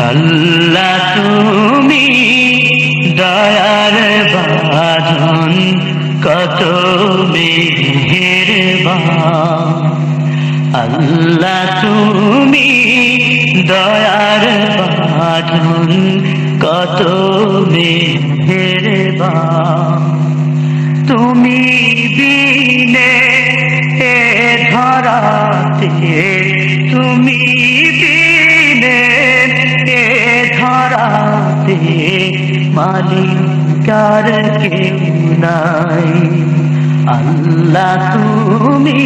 আল্লাহ তুমি দয়ার বাঁধন, কত মেহেরবান। আল্লাহ তুমি দয়ার বাঁধন, কত মেহেরবান। তুমি বিনে এ ধরাতে, তুমি বিনে এ ধরাতে মালিকার কেউ নাই। আল্লাহ তুমি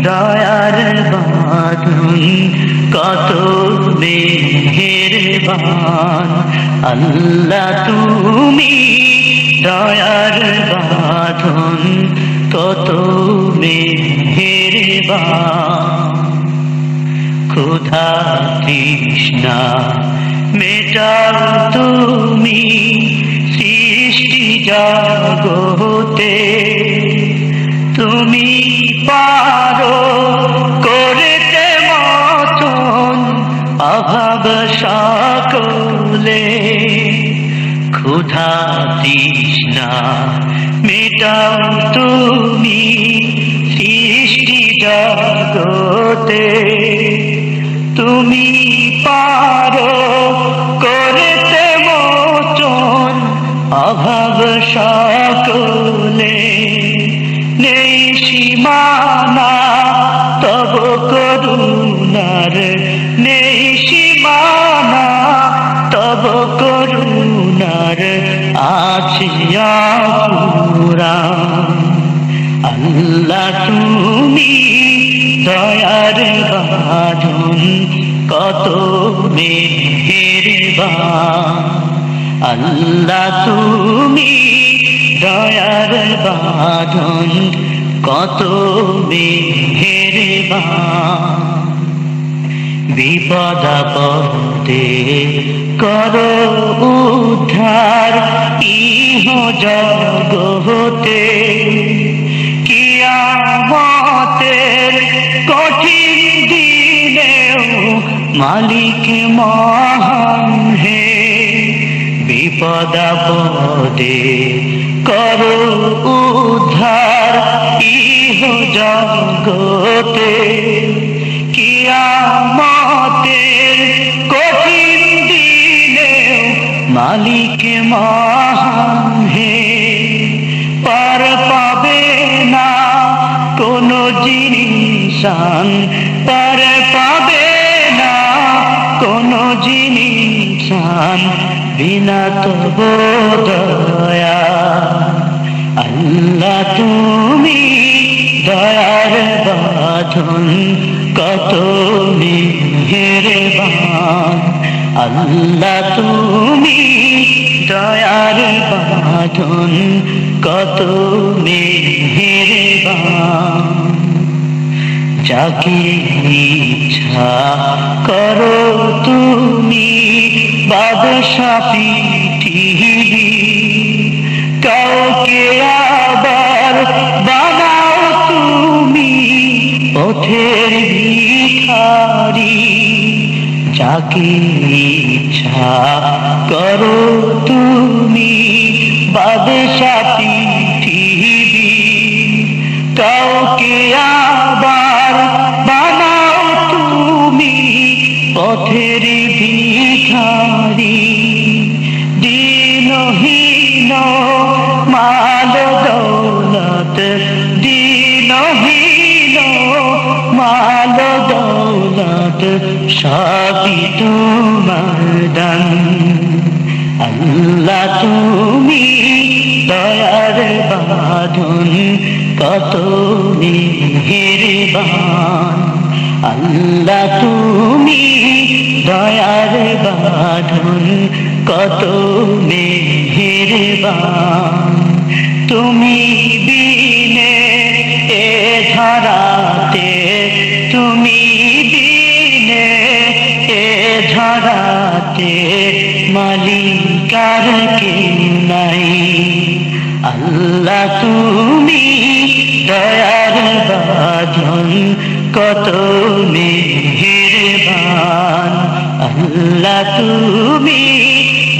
দয়ার বাঁধন, কত মেহেরবান। আল্লাহ তুমি দয়ার বাঁধন, কত মেহেরবান। ক্ষুধা তৃষ্ণা মেটাও তুমি সৃষ্টি জগতে। তুমি পারো করতে মতন অভাব সকলে। ক্ষুধা তৃষ্ণা মেটাও তুমি সৃষ্টি জগতে। তুমি পারো করতে মোচন অভাব সকলে। নেই সীমানা তব করুণার, নেই সীমানা তব করুণার, আছে অপুরাণ। আল্লাহ তুমি দয়ার বাঁধন, কত মেহেরবান। আল্লাহ তুমি দয়ার বাঁধন, কত মেহেরবান। বিপদ আপদে করো উদ্ধার ইহ জগতে। কিয়ামতের কঠিন দিনেও মালিক মহান হে। বিপদ আপদে করো উদ্ধার ইহ জগতে। কিয়ামতের কঠিন দিনেও মালিক মহান হে। পার পাবে না কোনো জিনিসান, পার পাবে না কোনো জিনিসান বিনা তব দয়া। আল্লাহ তুমি দয়ার বাঁধন, কত মেহেরবান। আল্লাহ তুমি দয়ার বাঁধন, কত মেহেরবান। যাকে ইচ্ছা করো তুমি বাদশা পৃথিবী। কাউকে আবার বানাও তুমি পথের ভিখারি। যাকে ইচ্ছা করো তুমি বাদশা পৃথিবী। কাউকে আবার বানাও তুমি পথের ভিখারি। দিনহীন মাল দৌলত, দিনহীন মাল দৌলত সবই তোমার দান। আল্লাহ তুমি দয়ার বাঁধন, কত মেহেরবান। আল্লাহ তুমি দয়ার বাঁধন, কত মেহেরবান। তুমি বিনে এ ধরাতে, তুমি বিনে এ ধরাতে মালিকার কেউ নাই। আল্লাহ তুমি দয়ার বাঁধন, কত মেহেরবান। আল্লাহ তুমি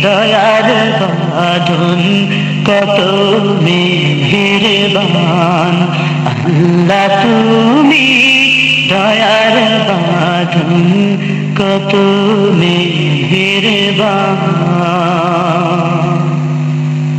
দয়ার বাঁধন কত মেহেরবান আল্লাহ তুমি দয়ার বাঁধন কত মেহেরবান